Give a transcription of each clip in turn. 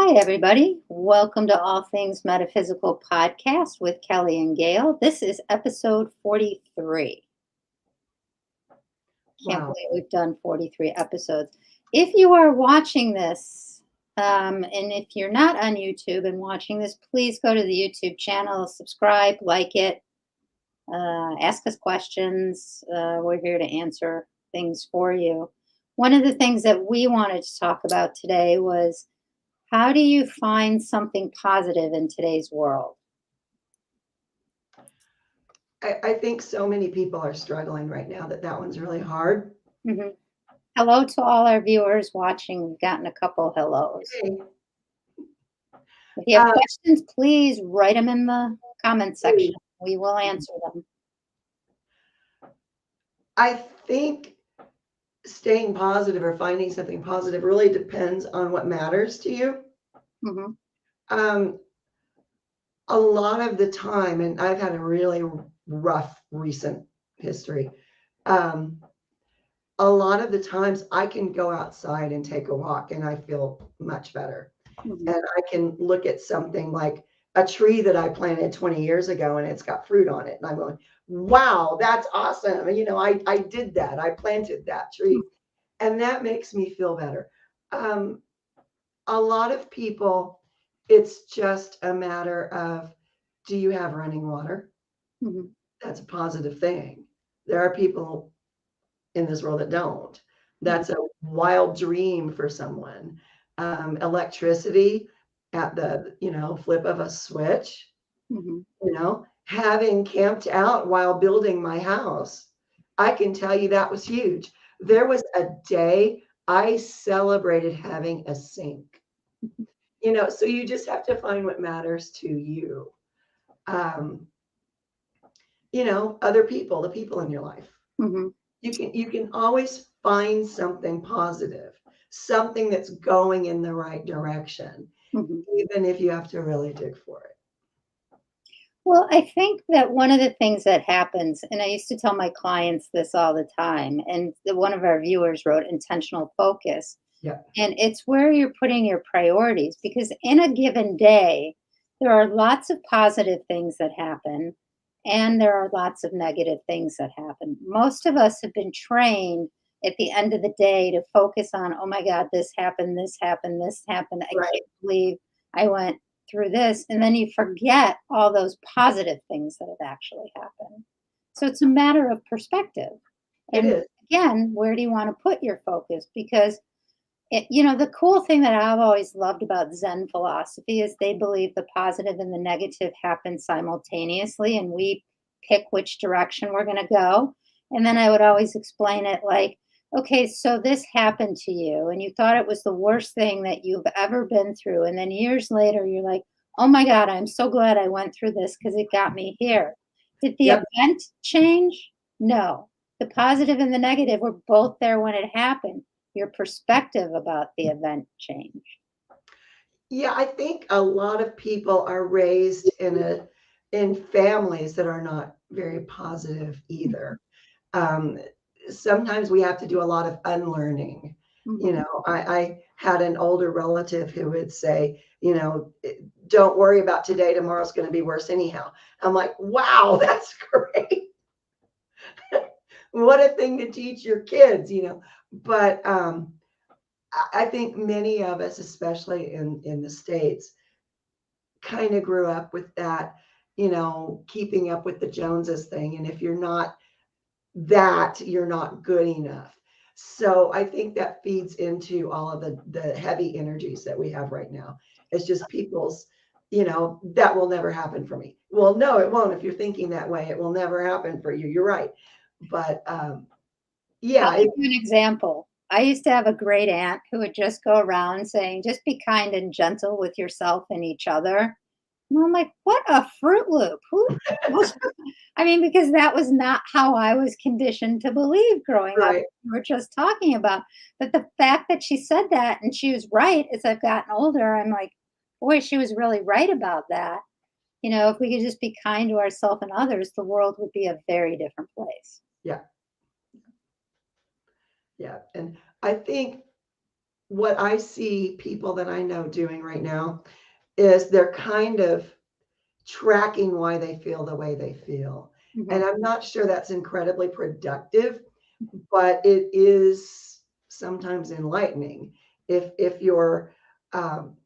Hi, everybody. Welcome to All Things Metaphysical podcast with Kellie and Gail. This is episode 43. Can't Wow. believe we've done 43 episodes. If you are watching this, and if you're not on YouTube and watching this, please go to the YouTube channel, subscribe, like it, ask us questions. We're here to answer things for you. One of the things that we wanted to talk about today was how do you find something positive in today's world? I think so many people are struggling right now that one's really hard. hmm Hello to all our viewers watching. We've gotten a couple hellos. Hey, If you have uh, questions, please write them in the comment section. please. We will answer them. I think staying positive or finding something positive really depends on what matters to you. hmm Um, a lot of the time, and I've had a really rough recent history. Um, a lot of the times I can go outside and take a walk and I feel much better. hmm And I can look at something like a tree that I planted 20 years ago and it's got fruit on it. And I'm going, wow, that's awesome. I did that. I planted that tree. And that makes me feel better. Um, a lot of people, it's just a matter of, do you have running water? hmm That's a positive thing. There are people in this world that don't. That's a wild dream for someone. Electricity at the flip of a switch. hmm Having camped out while building my house, I can tell you that was huge. There was a day I celebrated having a sink. So you just have to find what matters to you. Um, Other people, the people in your life. hmm You can always find something positive, something that's going in the right direction, hmm even if you have to really dig for it. Well, I think that one of the things that happens, and I used to tell my clients this all the time, and one of our viewers wrote intentional focus. Yeah, And it's where you're putting your priorities because in a given day, there are lots of positive things that happen and there are lots of negative things that happen. Most of us have been trained at the end of the day to focus on, oh my God, this happened, this happened, this happened. I right. can't believe I went through this. And then you forget all those positive things that have actually happened. So it's a matter of perspective. It And is. again, where do you want to put your focus? Because the cool thing that I've always loved about Zen philosophy is they believe the positive and the negative happen simultaneously, and we pick which direction we're going to go. And then I would always explain it like, okay, so this happened to you, and you thought it was the worst thing that you've ever been through. And then years later, you're like, oh my God, I'm so glad I went through this because it got me here. Did the Yep. event change? No. The positive and the negative were both there when it happened. Your perspective about the event changed. Yeah, I think a lot of people are raised in families that are not very positive either. Um, Sometimes we have to do a lot of unlearning. Mhm. I had an older relative who would say, don't worry about today, tomorrow's going to be worse anyhow. I'm like, wow, that's great. What a thing to teach your kids. But I think many of us, especially in the States, kind of grew up with that, keeping up with the Joneses thing. And if you're not that, you're not good enough. So I think that feeds into all of the heavy energies that we have right now. It's just people's, that will never happen for me. Well, no, it won't. If you're thinking that way, it will never happen for you. You're right. But I'll yeah, give you an example. I used to have a great aunt who would just go around saying, just be kind and gentle with yourself and each other. And I'm like, what a Fruit Loop. I mean, because that was not how I was conditioned to believe growing up. right. We were just talking about. But the fact that she said that and she was right as I've gotten older, I'm like, boy, she was really right about that. If we could just be kind to ourselves and others, the world would be a very different place. Yeah. Yeah. And I think what I see people that I know doing right now is they're kind of tracking why they feel the way they feel. And Mhm. I'm not sure that's incredibly productive, but it is sometimes enlightening if you're um,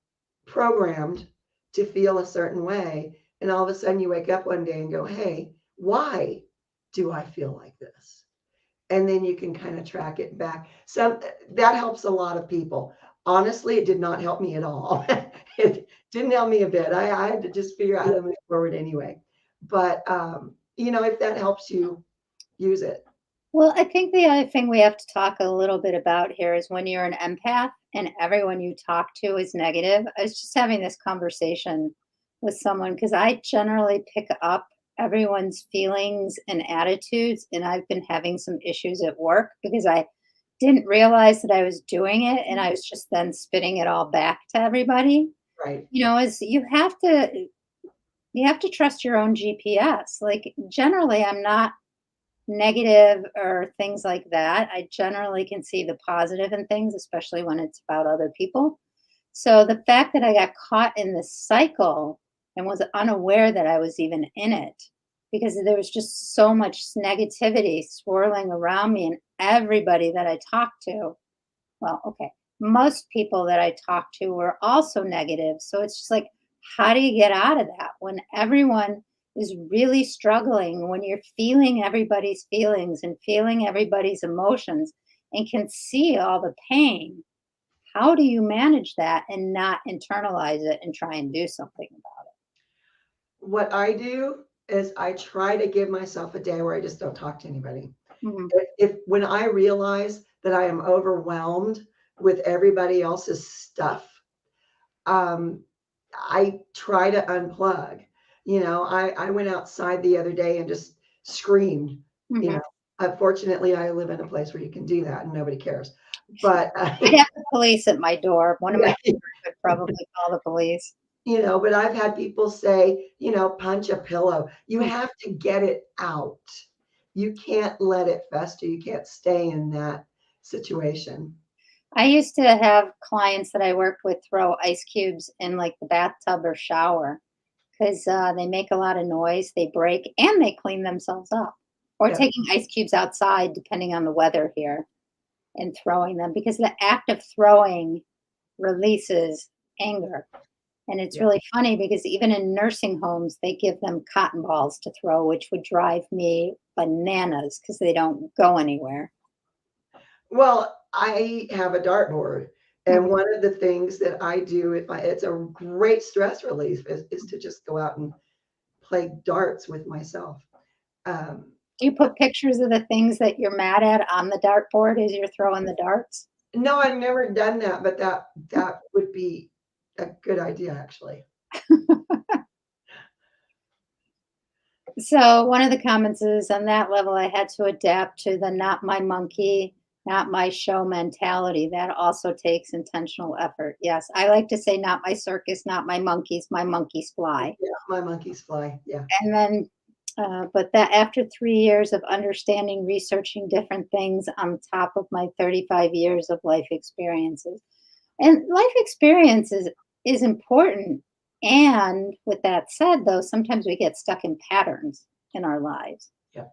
programmed to feel a certain way, and all of a sudden you wake up one day and go, "Hey, why do I feel like this?" And then you can kind of track it back. So that helps a lot of people. Honestly, it did not help me at all. It didn't help me a bit. I had to just figure out how to move forward anyway. But if that helps you, use it. Well, I think the other thing we have to talk a little bit about here is when you're an empath and everyone you talk to is negative. I was just having this conversation with someone because I generally pick up everyone's feelings and attitudes, and I've been having some issues at work because I didn't realize that I was doing it and I was just then spitting it all back to everybody. Right. Is you have to trust your own GPS. Like generally I'm not negative or things like that. I generally can see the positive in things, especially when it's about other people. So the fact that I got caught in this cycle and was unaware that I was even in it because there was just so much negativity swirling around me and everybody that I talked to. Well, okay. Most people that I talk to were also negative. So it's just like, how do you get out of that when everyone is really struggling, when you're feeling everybody's feelings and feeling everybody's emotions and can see all the pain? How do you manage that and not internalize it and try and do something about What I do is I try to give myself a day where I just don't talk to anybody. it? Mhm. If when I realize that I am overwhelmed with everybody else's stuff, um, I try to unplug. I went outside the other day and just screamed. You Mhm. know, Unfortunately, I live in a place where you can do that and nobody cares. But I have the police at my door. One of my yeah, neighbors would probably call the police. but I've had people say, punch a pillow. You have to get it out. You can't let it fester. You can't stay in that situation. I used to have clients that I worked with throw ice cubes in like the bathtub or shower because they make a lot of noise, they break, and they clean themselves up. Or Yeah, taking ice cubes outside, depending on the weather here, and throwing them because the act of throwing releases anger. And it's yeah. really funny because even in nursing homes, they give them cotton balls to throw, which would drive me bananas because they don't go anywhere. Well, I have a dartboard, and Mhm. one of the things that I do it's a great stress relief is to just go out and play darts with myself. Um, Do you put pictures of the things that you're mad at on the dartboard as you're throwing the darts? no, I've never done that, but that would be a good idea, actually. So one of the comments is on that level, I had to adapt to the not my monkey, not my show mentality. That also takes intentional effort. Yes, I like to say not my circus, not my monkeys fly. Yeah, my monkeys fly. Yeah, And then, but that after 3 years of understanding, researching different things on top of my 35 years of life experiences, and life experiences is important. And with that said, though, sometimes we get stuck in patterns in our lives. yeah,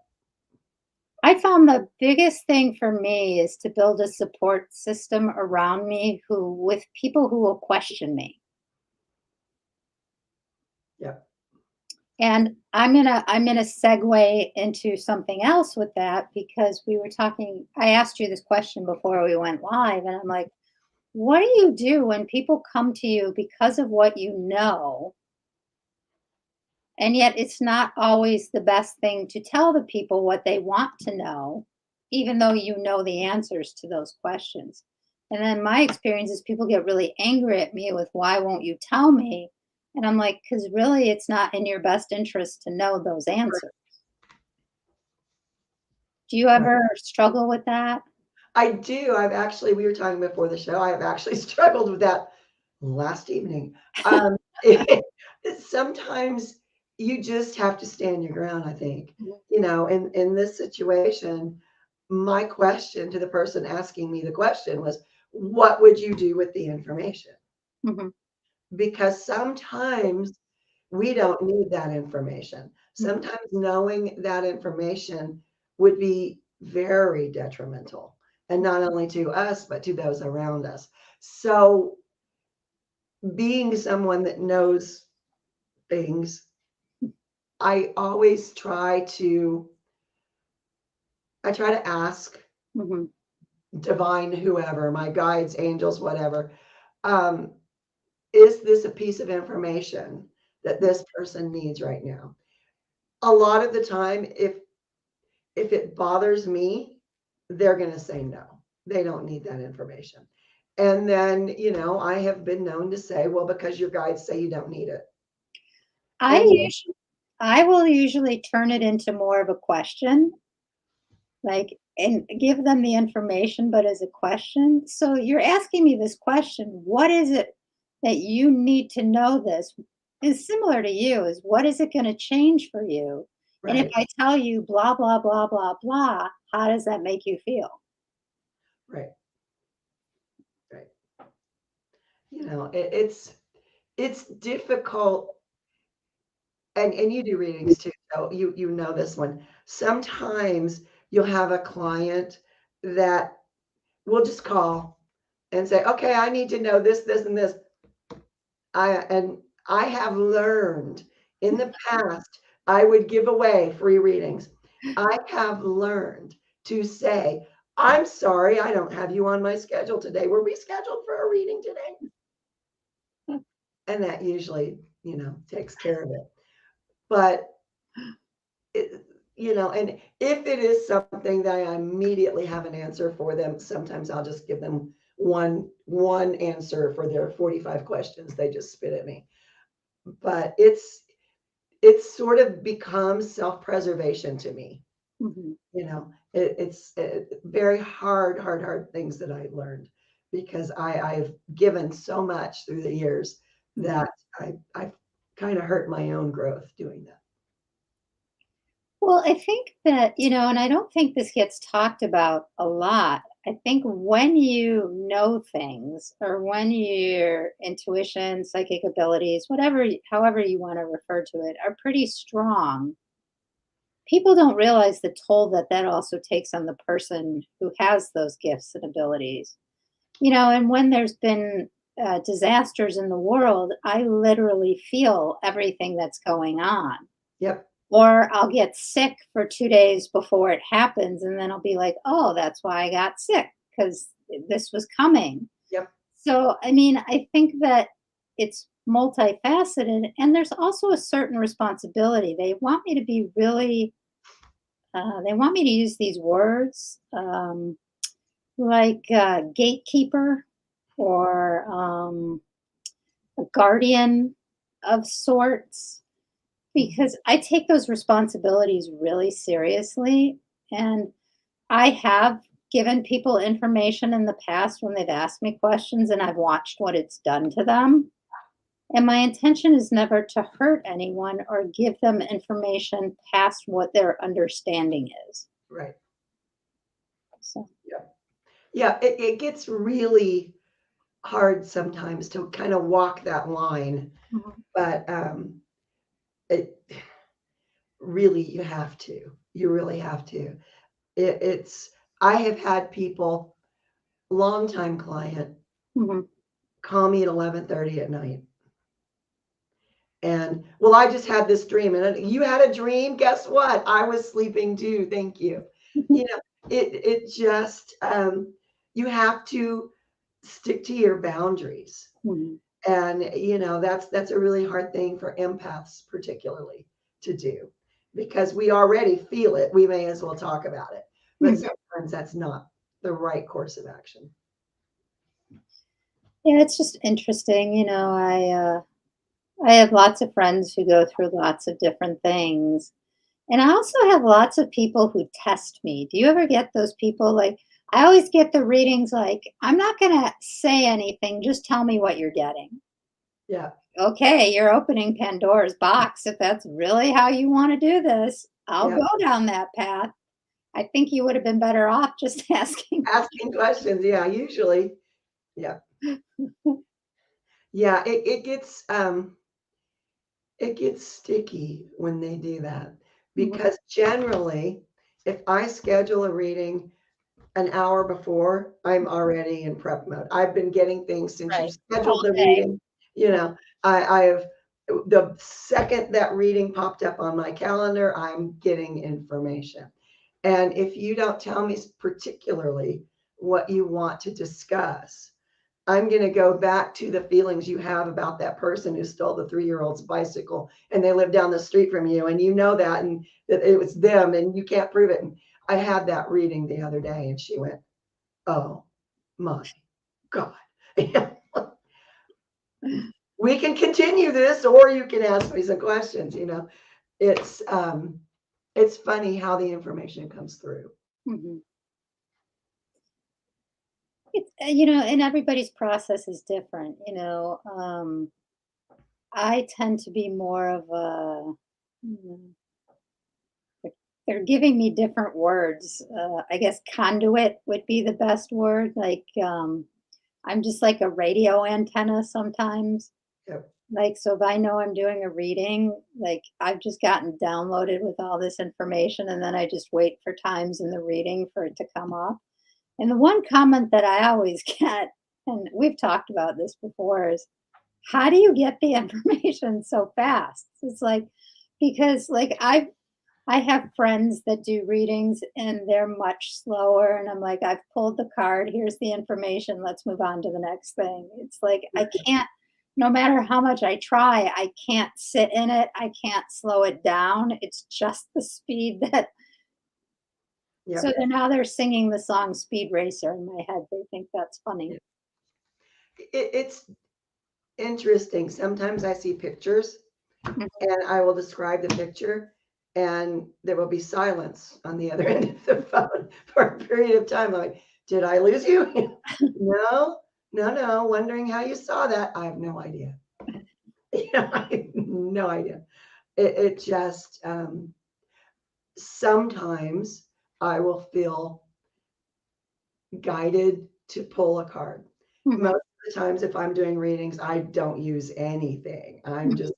I found the biggest thing for me is to build a support system around me with people who will question me. yeah. And I'm gonna segue into something else with that because we were talking. I asked you this question before we went live, and I'm like, what do you do when people come to you because of what you know, and yet it's not always the best thing to tell the people what they want to know, even though you know the answers to those questions. And then my experience is people get really angry at me with why won't you tell me? And I'm like, because really it's not in your best interest to know those answers. Do you Right. ever struggle with that? I do. We were talking before the show. I have actually struggled with that last evening. Um, Sometimes you just have to stand your ground, I think. Mhm. In this situation, my question to the person asking me the question was, what would you do with the information? Mhm. Because sometimes we don't need that information. Mhm. Sometimes knowing that information would be very detrimental, and not only to us, but to those around us. So, being someone that knows things, I always try to ask Mhm. divine whoever, my guides, angels, whatever, um, is this a piece of information that this person needs right now? A lot of the time, if it bothers me, they're going to say no. They don't need that information. And then, I have been known to say, well, because your guides say you don't need it. I And usually I will usually turn it into more of a question, like, and give them the information, but as a question. So you're asking me this question, what is it that you need to know this? Is similar to you, is what is it going to change for you? And if right, I tell you blah, blah, blah, blah, blah, how does that make you feel? right, right. It's difficult, and you do readings too, so you know this one. Sometimes you'll have a client that will just call and say, okay, I need to know this, this, and this. I have learned in the past, I would give away free readings. I have learned to say, I'm sorry, I don't have you on my schedule today. Were we scheduled for a reading today? And that usually, takes care of it. But it, and if it is something that I immediately have an answer for them, sometimes I'll just give them one answer for their 45 questions they just spit at me. But it's sort of becomes self-preservation to me. Mhm. It's very hard things that I learned because I've given so much through the years Mhm. that I've kind of hurt my own growth doing that. Well, I think that, and I don't think this gets talked about a lot. I think when you know things or when your intuition, psychic abilities, whatever, however you want to refer to it, are pretty strong, people don't realize the toll that that also takes on the person who has those gifts and abilities. And when there's been disasters in the world, I literally feel everything that's going on, Yep, or I'll get sick for 2 days before it happens, and then I'll be like, "Oh, that's why I got sick, because this was coming." yep, So, I mean, I think that it's multifaceted, and there's also a certain responsibility. They want me to be really they want me to use these words, like, gatekeeper or, a guardian of sorts. mhm, Because I take those responsibilities really seriously, and I have given people information in the past when they've asked me questions, and I've watched what it's done to them, and my intention is never to hurt anyone or give them information past what their understanding is. right. So, Yep. Yeah, it gets really hard sometimes to kind of walk that line, mhm, but it really you have to. You really have to. It's I have had people, longtime client, mhm. call me at 11:30 at night. And well, I just had this dream. And you had a dream? Guess what? I was sleeping too. Thank you. You know, it just you have to stick to your boundaries. Mhm, And that's a really hard thing for empaths particularly to do because we already feel it. We may as well talk about it. But mhm. sometimes that's not the right course of action. Yeah, it's just interesting, I have lots of friends who go through lots of different things. And I also have lots of people who test me. Do you ever get those people? Like, I always get the readings like, I'm not going to say anything, just tell me what you're getting. Yeah. Okay, you're opening Pandora's box. If that's really how you want to do this, I'll Yeah. go down that path. I think you would have been better off just asking. Asking questions. Yeah, usually. Yeah. Yeah. It gets sticky when they do that because generally, if I schedule a reading an hour before, I'm already in prep mode. I've been getting things since you Right. scheduled All the day. reading. You know, I have the second that reading popped up on my calendar, I'm getting information. And if you don't tell me particularly what you want to discuss, I'm going to go back to the feelings you have about that person who stole the 3-year-old's bicycle and they live down the street from you and you know that and that it was them and you can't prove it. And I had that reading the other day and she went, "Oh my God." We can continue this or you can ask me some questions, you know. It's funny how the information comes through. Mhm. And everybody's process is different. I tend to be more of a, mm, they're giving me different words. I guess conduit would be the best word. Like, I'm just like a radio antenna sometimes. Yep. Like, so if I know I'm doing a reading, like I've just gotten downloaded with all this information, and then I just wait for times in the reading for it to come up. And the one comment that I always get, and we've talked about this before, is how do you get the information so fast? It's like, because like I have friends that do readings and they're much slower. And I'm like, I've pulled the card. Here's the information. Let's move on to the next thing. It's like, I can't, no matter how much I try, I can't sit in it. I can't slow it down. It's just the speed that. So Yep. now they're singing the song Speed Racer in my head. They think that's funny. It's interesting. Sometimes I see pictures Mhm. and I will describe the picture and there will be silence on the other end of the phone for a period of time. I'm like, did I lose you? No, no, no. Wondering how you saw that. I have no idea. I have no idea. It just, sometimes I will feel guided to pull a card. Mhm. Most of the times, if I'm doing readings, I don't use anything. I'm just,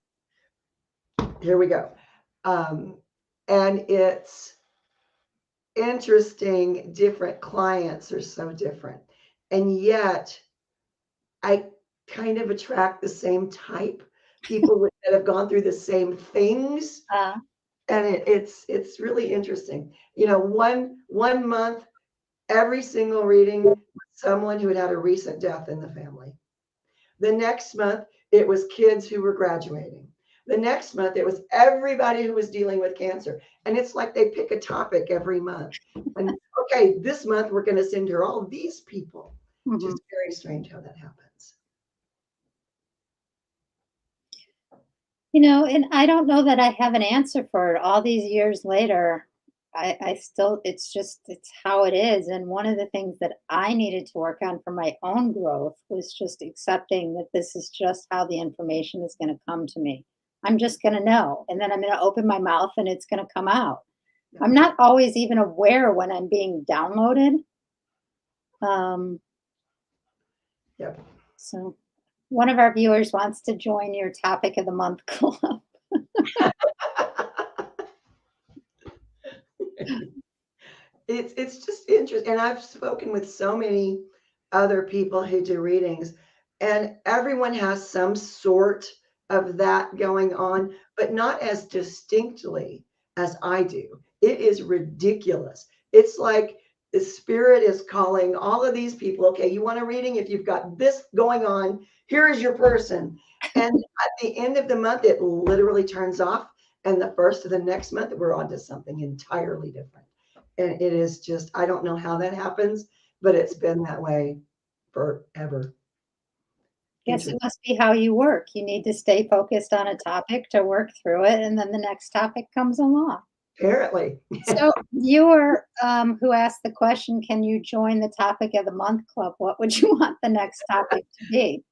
here we go. Um, and it's interesting, different clients are so different. And yet, I kind of attract the same type people that have gone through the same things. Uh, And it's really interesting. You know, one month, every single reading was someone who had had a recent death in the family. The next month, it was kids who were graduating. The next month, it was everybody who was dealing with cancer. And it's like they pick a topic every month. And okay, this month we're going to send her all these people. mhm. Just very strange how that happens. And I don't know that I have an answer for it. All these years later, I still, it's how it is. And one of the things that I needed to work on for my own growth was just accepting that this is just how the information is going to come to me. I'm just going to know. And then I'm going to open my mouth and it's going to come out. Yeah. I'm not always even aware when I'm being downloaded. Um, Yep. so one of our viewers wants to join your topic of the month club. It's just interesting. And I've spoken with so many other people who do readings, and everyone has some sort of that going on, but not as distinctly as I do. It is ridiculous. It's like the spirit is calling all of these people, okay, you want a reading? If you've got this going on, here is your person. And at the end of the month, it literally turns off. And the first of the next month, we're on to something entirely different. And it is just, I don't know how that happens, but it's been that way forever. Guess it must be how you work. You need to stay focused on a topic to work through it, and then the next topic comes along. Apparently. So, viewer who asked the question, can you join the topic of the month club? What would you want the next topic to be?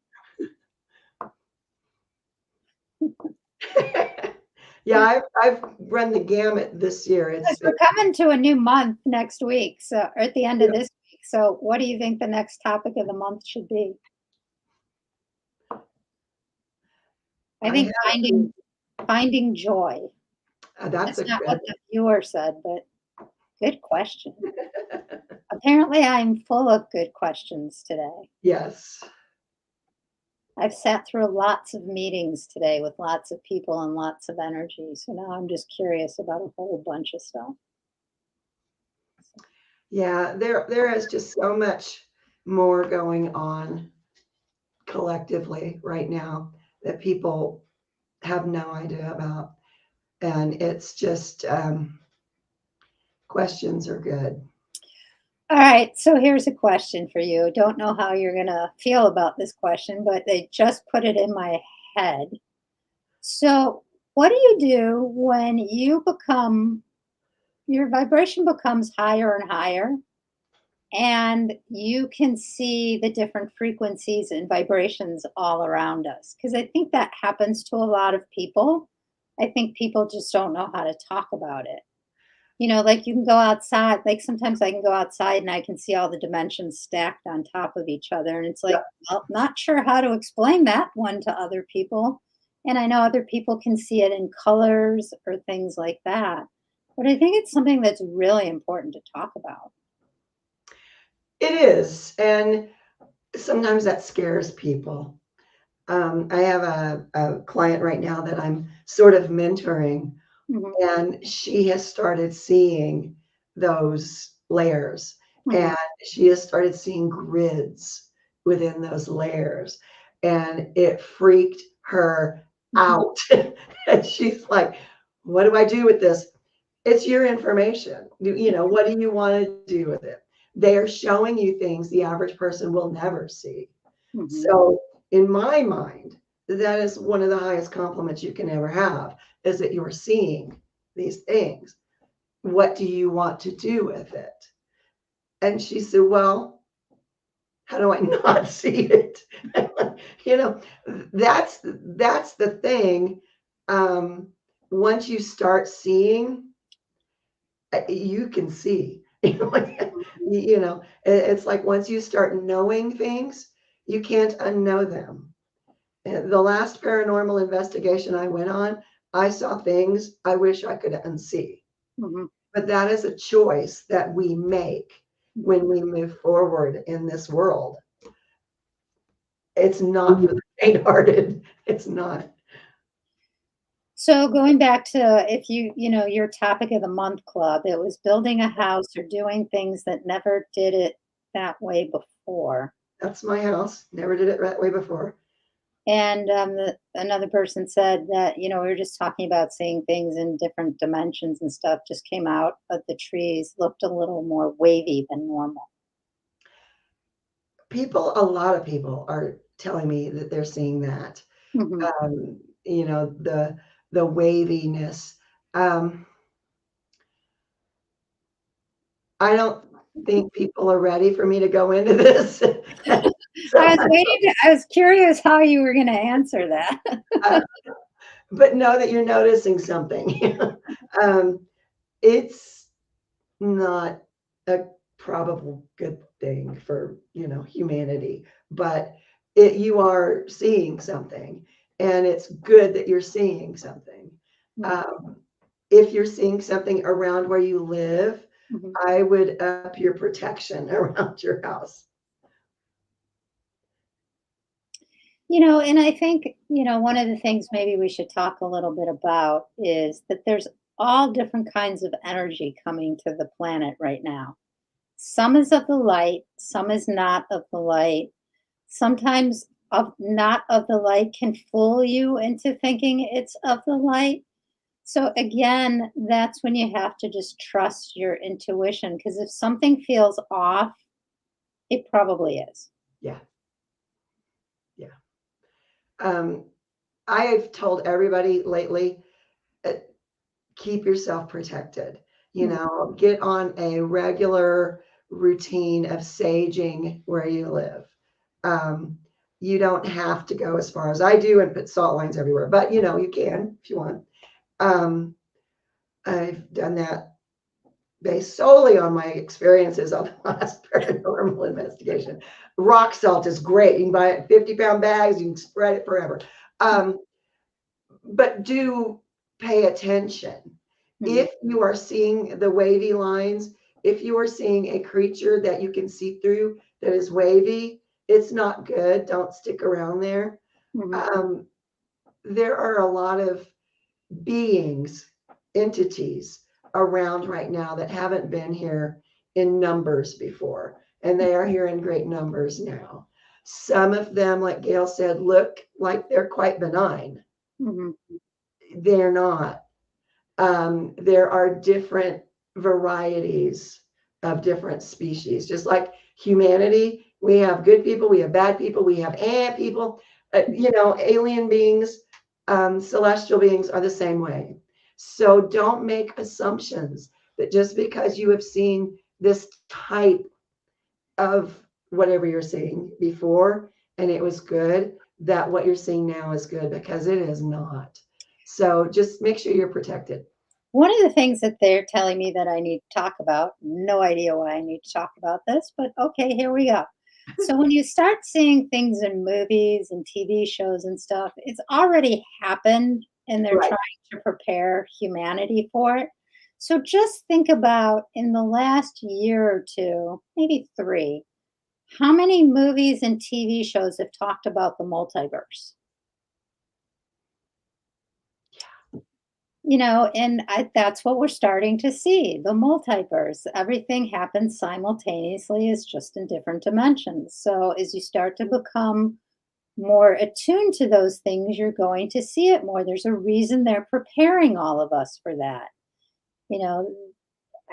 Yeah, I've run the gamut this year. Because we're coming to a new month next week, so or at the end of this week. So, what do you think the next topic of the month should be? I I think have, finding joy. that's That's a not good. what the viewer said, but good question. Apparently, I'm full of good questions today. Yes. I've sat through lots of meetings today with lots of people and lots of energy. So now I'm just curious about a whole bunch of stuff. Yeah, there is just so much more going on collectively right now that people have no idea about. And it's just questions are good. All right, so here's a question for you. Don't know how you're going to feel about this question, but they just put it in my head. So, what do you do when your vibration becomes higher and higher, and you can see the different frequencies and vibrations all around us? Because I think that happens to a lot of people. I think people just don't know how to talk about it. Like you can go outside, like sometimes I can go outside and I can see all the dimensions stacked on top of each other. And it's like, Yeah, well, not sure how to explain that one to other people. And I know other people can see it in colors or things like that. But I think it's something that's really important to talk about. it is. And sometimes that scares people. I have a client right now that I'm sort of mentoring, Hmm. and she has started seeing those layers, Hmm. and she has started seeing grids within those layers, and it freaked her Hmm. out. And she's like, what do I do with this? It's your information. What do you want to do with it? They are showing you things the average person will never see. Hmm. So, in my mind, that is one of the highest compliments you can ever have, is that you're seeing these things. What do you want to do with it? And she said, well, how do I not see it? you know, that's the thing. Um, Once you start seeing, you can see. It's like once you start knowing things, you can't unknow them. And the last paranormal investigation I went on, I saw things I wish I could unsee. Hmm. But that is a choice that we make when we move forward in this world. It's not for the faint-hearted. It's not. So going back to if your topic of the month club, it was building a house or doing things that never did it that way before. That's my house. Never did it that way before. And another person said that, we were just talking about seeing things in different dimensions and stuff, just came out, but the trees looked a little more wavy than normal. A lot of people are telling me that they're seeing that. Hmm. Um, you know, the waviness. Um, I don't think people are ready for me to go into this. So, I was curious how you were going to answer that. uh, but know that you're noticing something. um, it's not a probable good thing for humanity, but you are seeing something, and it's good that you're seeing something. Mhm. Um, if you're seeing something around where you live, Mhm. I would up your protection around your house. And I think, one of the things maybe we should talk a little bit about is that there's all different kinds of energy coming to the planet right now. Some is of the light, some is not of the light. Sometimes of not of the light can fool you into thinking it's of the light. So again, that's when you have to just trust your intuition because if something feels off, it probably is. Yeah, yeah. Um, I've told everybody lately, uh, keep yourself protected. Mhm. Get on a regular routine of saging where you live. Um, you don't have to go as far as I do and put salt lines everywhere, but you can if you want. Um, I've done that based solely on my experiences on the last paranormal investigation. Rock salt is great. You can buy it in 50-pound bags. You can spread it forever. But do pay attention. If you are seeing the wavy lines, if you are seeing a creature that you can see through that is wavy, it's not good. Don't stick around there. There are a lot of beings, entities around right now that haven't been here in numbers before, and they are here in great numbers now. Some of them, like Gail said, look like they're quite benign. They're not. There are different varieties of different species. Just like humanity, we have good people, we have bad people, we have ant people. Alien beings, celestial beings are the same way. So don't make assumptions that just because you have seen this type of whatever you're seeing before and it was good, that what you're seeing now is good, because it is not. So just make sure you're protected. One of the things that they're telling me that I need to talk about, no idea why I need to talk about this, but okay, here we go. So when you start seeing things in movies and TV shows and stuff, it's already happened and they're Right. trying to prepare humanity for it. So just think about in the last year or two, maybe three, how many movies and TV shows have talked about the multiverse? That's what we're starting to see, the multiverse. Everything happens simultaneously, it's just in different dimensions. So as you start to become more attuned to those things, you're going to see it more. There's a reason they're preparing all of us for that. You know,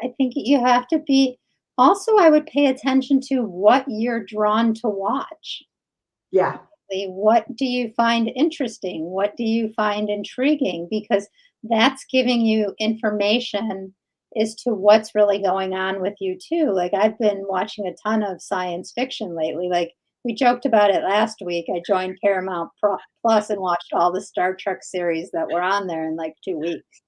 I think you have to be also, I would pay attention to what you're drawn to watch. Yeah. What do you find interesting? What do you find intriguing? Because that's giving you information as to what's really going on with you too. Like I've been watching a ton of science fiction lately. Like we joked about it last week. I joined Paramount Plus and watched all the Star Trek series that were on there in like 2 weeks.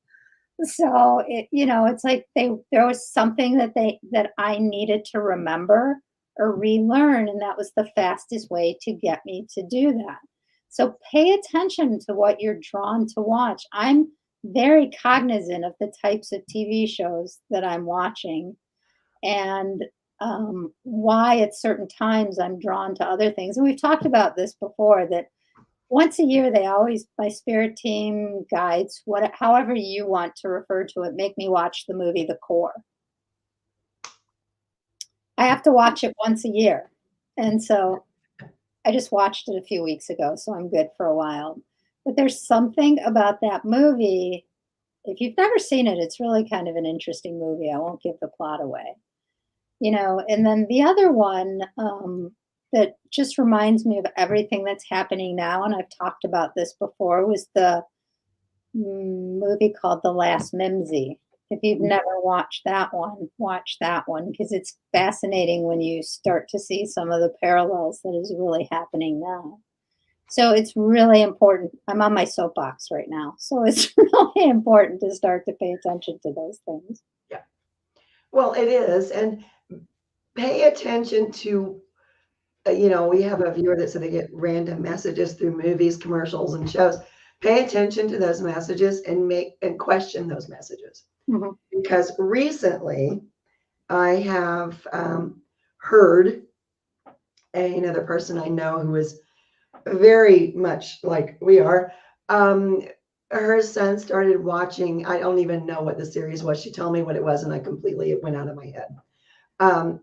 So it's like there was something that I needed to remember or relearn, and that was the fastest way to get me to do that. So pay attention to what you're drawn to watch. I'm very cognizant of the types of TV shows that I'm watching and why at certain times I'm drawn to other things. And we've talked about this before that once a year they always my spirit team guides however you want to refer to it make me watch the movie The Core. I have to watch it once a year, and so I just watched it a few weeks ago, so I'm good for a while. But there's something about that movie. If you've never seen it, it's really kind of an interesting movie. I won't give the plot away. And then the other one that just reminds me of everything that's happening now, and I've talked about this before, was the movie called The Last Mimsy. If you've never watched that one, watch that one because it's fascinating when you start to see some of the parallels that is really happening now. So it's really important. I'm on my soapbox right now. So it's really important to start to pay attention to those things. Yeah. Well, it is. And pay attention to, we have a viewer that said they get random messages through movies, commercials, and shows. Pay attention to those messages and question those messages. Because recently I have heard another person I know who is very much like we are. Her son started watching, I don't even know what the series was. She told me what it was and it went out of my head.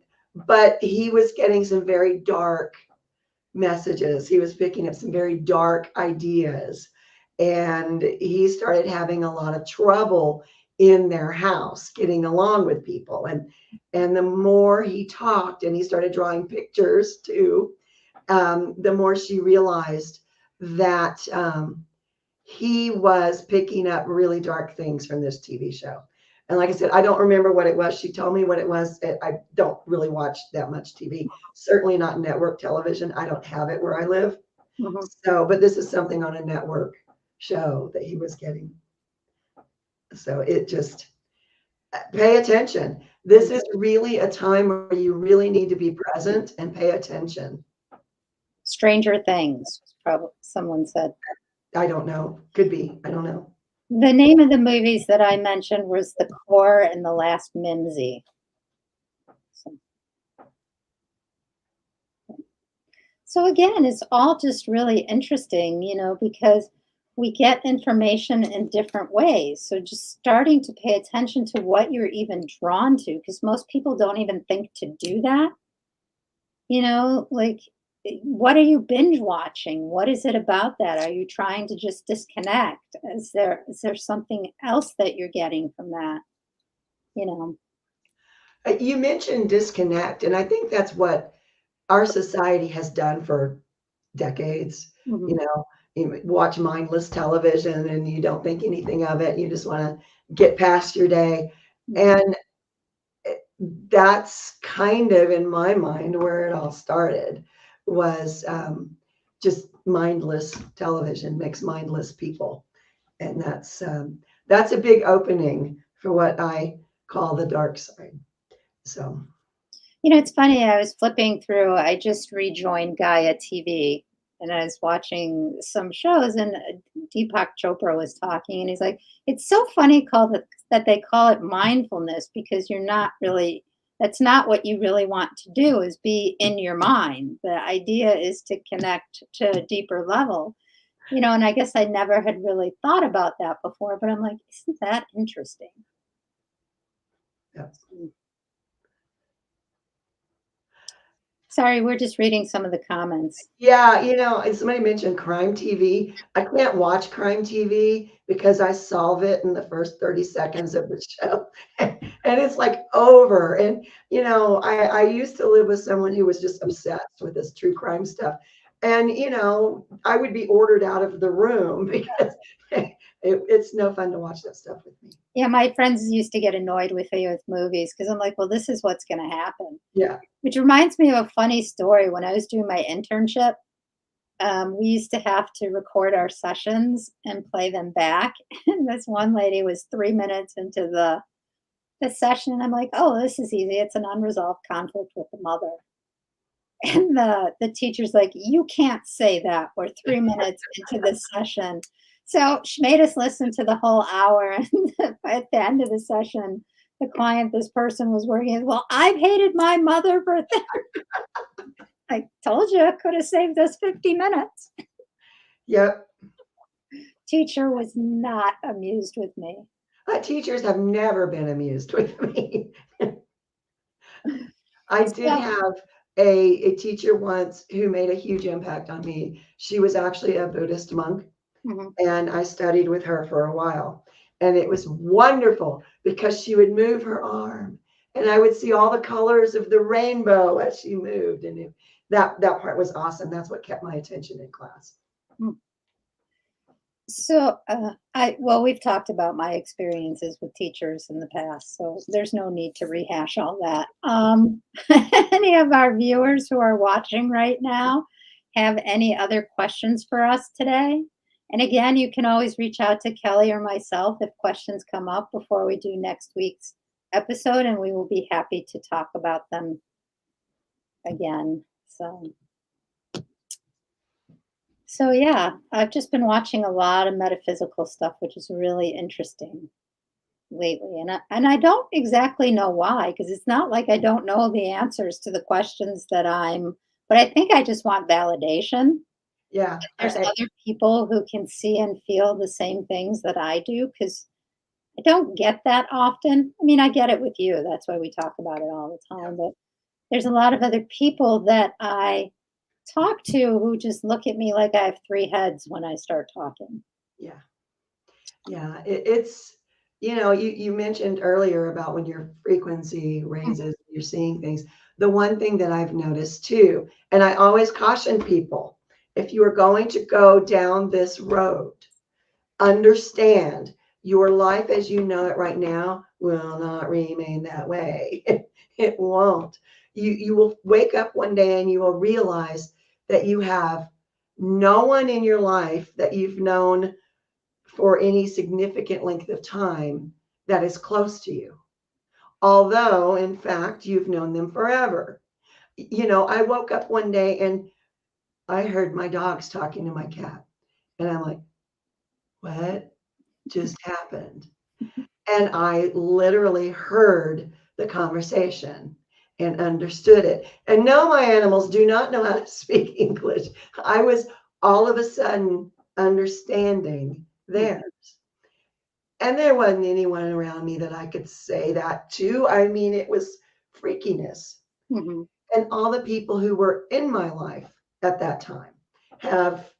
But he was getting some very dark messages. He was picking up some very dark ideas. And he started having a lot of trouble in their house getting along with people. And the more he talked and he started drawing pictures too, the more she realized that he was picking up really dark things from this TV show. And like I said, I don't remember what it was. She told me what it was. I don't really watch that much TV, certainly not network television. I don't have it where I live. So, but this is something on a network show that he was getting. So it just, pay attention. This is really a time where you really need to be present and pay attention. Stranger Things, probably someone said. I don't know. Could be. I don't know. The name of the movies that I mentioned was The Core and The Last Mimsy. So, so again, it's all just really interesting, because we get information in different ways. So just starting to pay attention to what you're even drawn to, because most people don't even think to do that. Like, what are you binge watching? What is it about that? Are you trying to just disconnect? Is there something else that you're getting from that? You know. You mentioned disconnect, and I think that's what our society has done for decades. You Mhm. know, you watch mindless television and you don't think anything of it. You just want to get past your day. Mhm. And that's kind of in my mind where it all started was just mindless television makes mindless people. And that's a big opening for what I call the dark side. So It's funny. I was flipping through. I just rejoined Gaia TV, and I was watching some shows, and Deepak Chopra was talking, and he's like, "It's so funny that they call it mindfulness because you're not really. That's not what you really want to do. Is be in your mind. The idea is to connect to a deeper level." And I guess I never had really thought about that before, but I'm like, isn't that interesting? yeah. Sorry, we're just reading some of the comments. Yeah, and somebody mentioned crime TV. I can't watch crime TV because I solve it in the first 30 seconds of the show. And it's like over. And, I used to live with someone who was just obsessed with this true crime stuff. And, I would be ordered out of the room because it's no fun to watch that stuff with me. Yeah, my friends used to get annoyed with me with movies because I'm like, well, this is what's going to happen. Yeah. Which reminds me of a funny story. When I was doing my internship, we used to have to record our sessions and play them back. And this one lady was 3 minutes into the session, and I'm like, oh, this is easy. It's an unresolved conflict with the mother. And the teacher's like, "You can't say that. We're 3 minutes into the session." So she made us listen to the whole hour, and at the end of the session, the client, this person was working, "Well, I've hated my mother for" I told you I could have saved us 50 minutes. Yep. Teacher was not amused with me. Teachers have never been amused with me. I did So have a teacher once who made a huge impact on me. She was actually a Buddhist monk, mhm. and I studied with her for a while. And it was wonderful because she would move her arm, and I would see all the colors of the rainbow as she moved. And that part was awesome. That's what kept my attention in class. So, we've talked about my experiences with teachers in the past, so there's no need to rehash all that. Any of our viewers who are watching right now have any other questions for us today? And again, you can always reach out to Kelly or myself if questions come up before we do next week's episode, and we will be happy to talk about them again. So yeah, I've just been watching a lot of metaphysical stuff, which is really interesting lately. And I don't exactly know why, because it's not like I don't know the answers to the questions but I think I just want validation. Yeah. There's other people who can see and feel the same things that I do, because I don't get that often. I mean, I get it with you. That's why we talk about it all the time. But there's a lot of other people that I talk to who just look at me like I have three heads when I start talking. Yeah. Yeah. It's, you mentioned earlier about when your frequency raises, you're seeing things. The one thing that I've noticed too, and I always caution people, if you are going to go down this road, understand your life as you know it right now will not remain that way. It won't. You will wake up one day and you will realize that you have no one in your life that you've known for any significant length of time that is close to you. although in fact you've known them forever. I woke up one day and I heard my dogs talking to my cat, and I'm like, what just happened? And I literally heard the conversation and understood it. And no, my animals do not know how to speak English. I was all of a sudden understanding theirs. And there wasn't anyone around me that I could say that to. I mean, it was freakiness. Mhm. And all the people who were in my life at that time have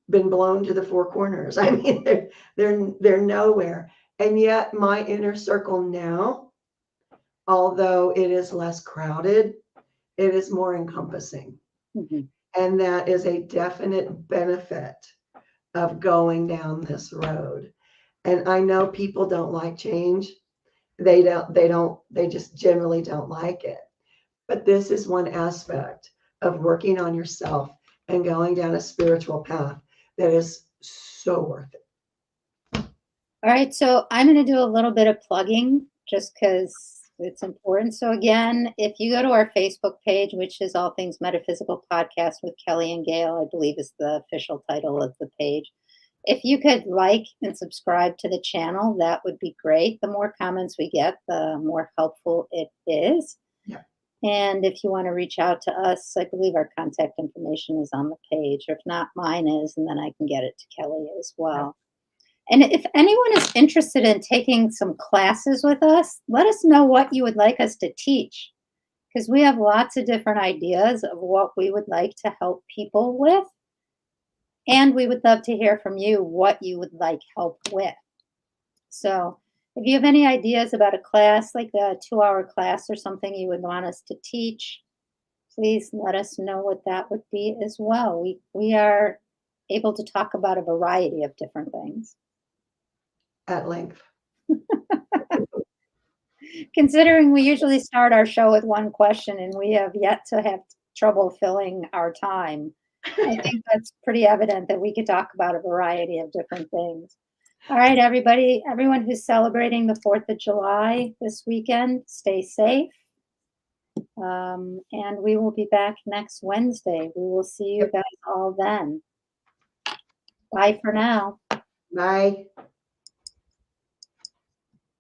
been blown to the four corners. I mean, they're nowhere. And yet my inner circle now, although it is less crowded, it is more encompassing. Mhm. And that is a definite benefit of going down this road. And I know people don't like change. They just generally don't like it. But this is one aspect of working on yourself and going down a spiritual path that is so worth it. All right, so I'm going to do a little bit of plugging just because it's important. So, again, if you go to our Facebook page, which is All Things Metaphysical Podcast with Kellie and Gail, I believe is the official title of the page. If you could like and subscribe to the channel, that would be great. The more comments we get, the more helpful it is. Yeah. And if you want to reach out to us, I believe our contact information is on the page. Or if not, mine is, and then I can get it to Kellie as well. And if anyone is interested in taking some classes with us, let us know what you would like us to teach, because we have lots of different ideas of what we would like to help people with. And we would love to hear from you what you would like help with. So if you have any ideas about a class, like a 2-hour class or something you would want us to teach, please let us know what that would be as well. We are able to talk about a variety of different things. At length. Considering we usually start our show with one question and we have yet to have trouble filling our time, I think that's pretty evident that we could talk about a variety of different things. All right, everybody, everyone who's celebrating the 4th of July this weekend, stay safe. And we will be back next Wednesday. We will see you guys all then. Bye for now. Bye.